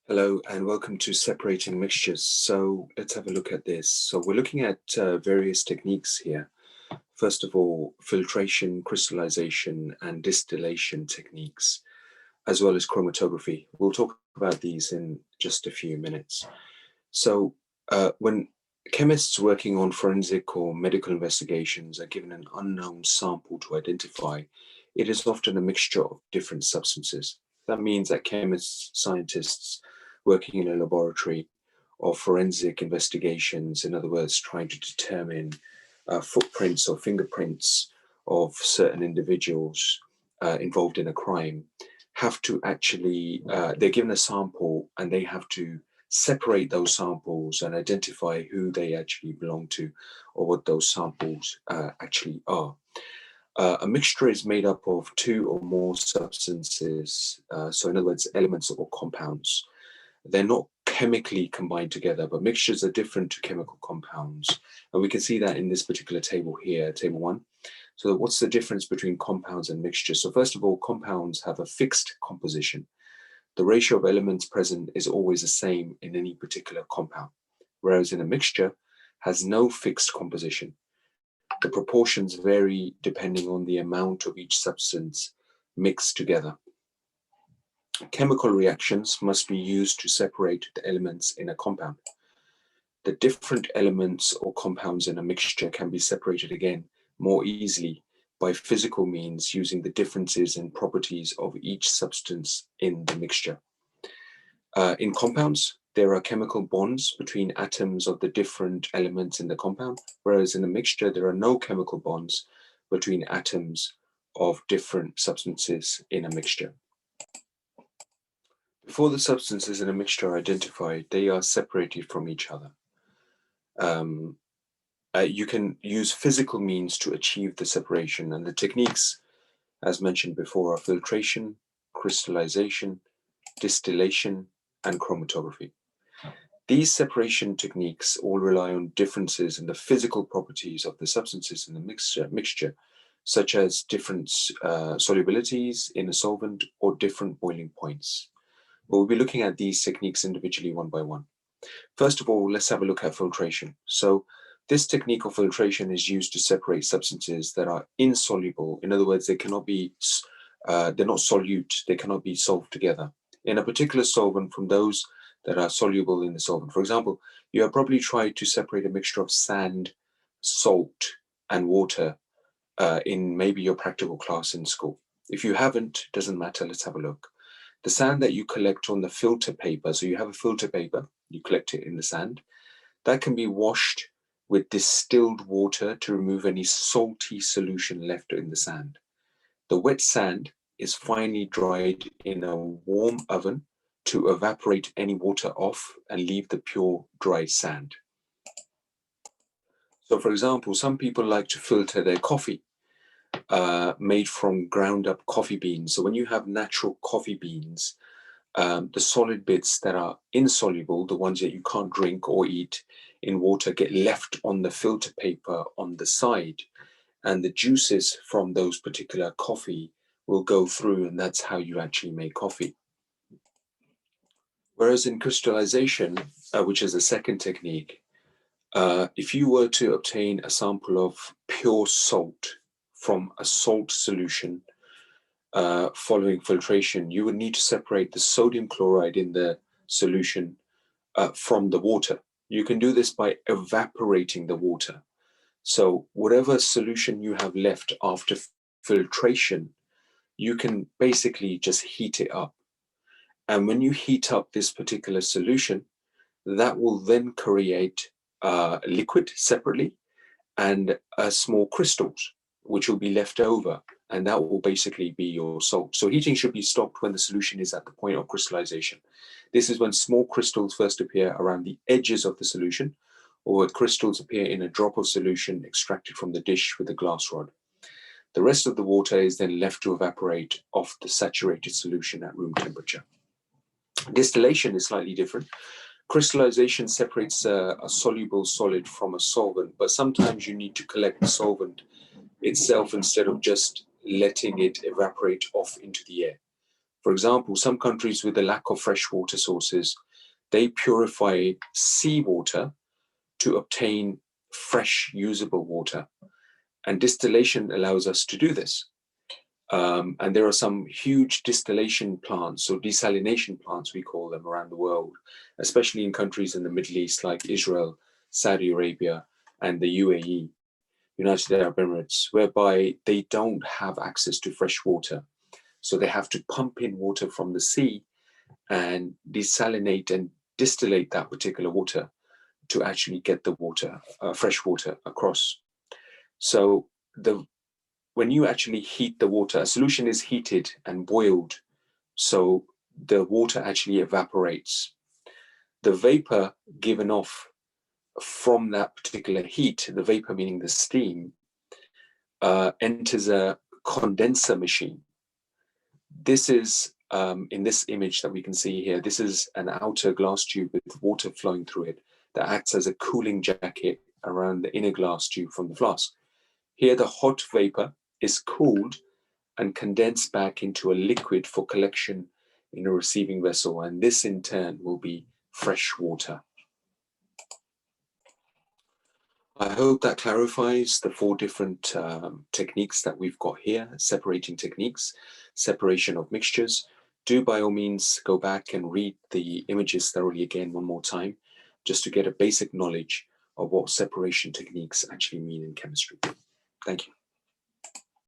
Hello and welcome to Separating Mixtures. So let's have a look at this. So we're looking at various techniques here. First of all, filtration, crystallization and distillation techniques, as well as chromatography. We'll talk about these in just a few minutes. So when chemists working on forensic or medical investigations are given an unknown sample to identify, it is often a mixture of different substances. That means that chemists, scientists working in a laboratory or forensic investigations, in other words, trying to determine footprints or fingerprints of certain individuals involved in a crime, have to actually, they're given a sample and they have to separate those samples and identify who they actually belong to or what those samples actually are. A mixture is made up of two or more substances, so in other words, elements or compounds. They're not chemically combined together, but mixtures are different to chemical compounds. And we can see that in this particular table here, table 1. So what's the difference between compounds and mixtures? So first of all, compounds have a fixed composition. The ratio of elements present is always the same in any particular compound, whereas in a mixture has no fixed composition. The proportions vary depending on the amount of each substance mixed together. Chemical reactions must be used to separate the elements in a compound. The different elements or compounds in a mixture can be separated again more easily by physical means using the differences in properties of each substance in the mixture. In compounds, there are chemical bonds between atoms of the different elements in the compound, whereas in a mixture, there are no chemical bonds between atoms of different substances in a mixture. Before the substances in a mixture are identified, they are separated from each other. You can use physical means to achieve the separation, and the techniques, as mentioned before, are filtration, crystallization, distillation, and chromatography. These separation techniques all rely on differences in the physical properties of the substances in the mixture, such as different solubilities in a solvent or different boiling points. We'll be looking at these techniques individually one by one. First of all, let's have a look at filtration. So this technique of filtration is used to separate substances that are insoluble. In other words, they cannot be, they're not solute, they cannot be solved together in a particular solvent from those that are soluble in the solvent. For example, you have probably tried to separate a mixture of sand, salt, and water in maybe your practical class in school. If you haven't, doesn't matter, let's have a look. The sand that you collect on the filter paper, so you have a filter paper, you collect it in the sand, that can be washed with distilled water to remove any salty solution left in the sand. The wet sand is finely dried in a warm oven to evaporate any water off and leave the pure dry sand. So for example, some people like to filter their coffee made from ground up coffee beans. So when you have natural coffee beans, the solid bits that are insoluble, the ones that you can't drink or eat in water, get left on the filter paper on the side, and the juices from those particular coffee will go through, and that's how you actually make coffee. Whereas in crystallization, which is the second technique, if you were to obtain a sample of pure salt from a salt solution following filtration, you would need to separate the sodium chloride in the solution from the water. You can do this by evaporating the water. So whatever solution you have left after filtration, you can basically just heat it up. And when you heat up this particular solution, that will then create liquid separately and small crystals, which will be left over. And that will basically be your salt. So heating should be stopped when the solution is at the point of crystallization. This is when small crystals first appear around the edges of the solution, or crystals appear in a drop of solution extracted from the dish with a glass rod. The rest of the water is then left to evaporate off the saturated solution at room temperature. Distillation is slightly different. Crystallization separates a soluble solid from a solvent, but sometimes you need to collect the solvent itself instead of just letting it evaporate off into the air. For example, some countries with a lack of fresh water sources, they purify seawater to obtain fresh, usable water. And distillation allows us to do this. And there are some huge distillation plants, or desalination plants, we call them, around the world, especially in countries in the Middle East like Israel, Saudi Arabia, and the UAE, United Arab Emirates, whereby they don't have access to fresh water. So they have to pump in water from the sea and desalinate and distillate that particular water to actually get the water, fresh water, across. So when you actually heat the water, a solution is heated and boiled, so the water actually evaporates. The vapor given off from that particular heat, the vapor meaning the steam, enters a condenser machine. This is, in this image that we can see here, this is an outer glass tube with water flowing through it that acts as a cooling jacket around the inner glass tube from the flask. Here, the hot vapor is cooled and condensed back into a liquid for collection in a receiving vessel, and this in turn will be fresh water. I hope that clarifies the 4 different techniques that we've got here, separating techniques, separation of mixtures. Do by all means go back and read the images thoroughly again one more time, just to get a basic knowledge of what separation techniques actually mean in chemistry. Thank you.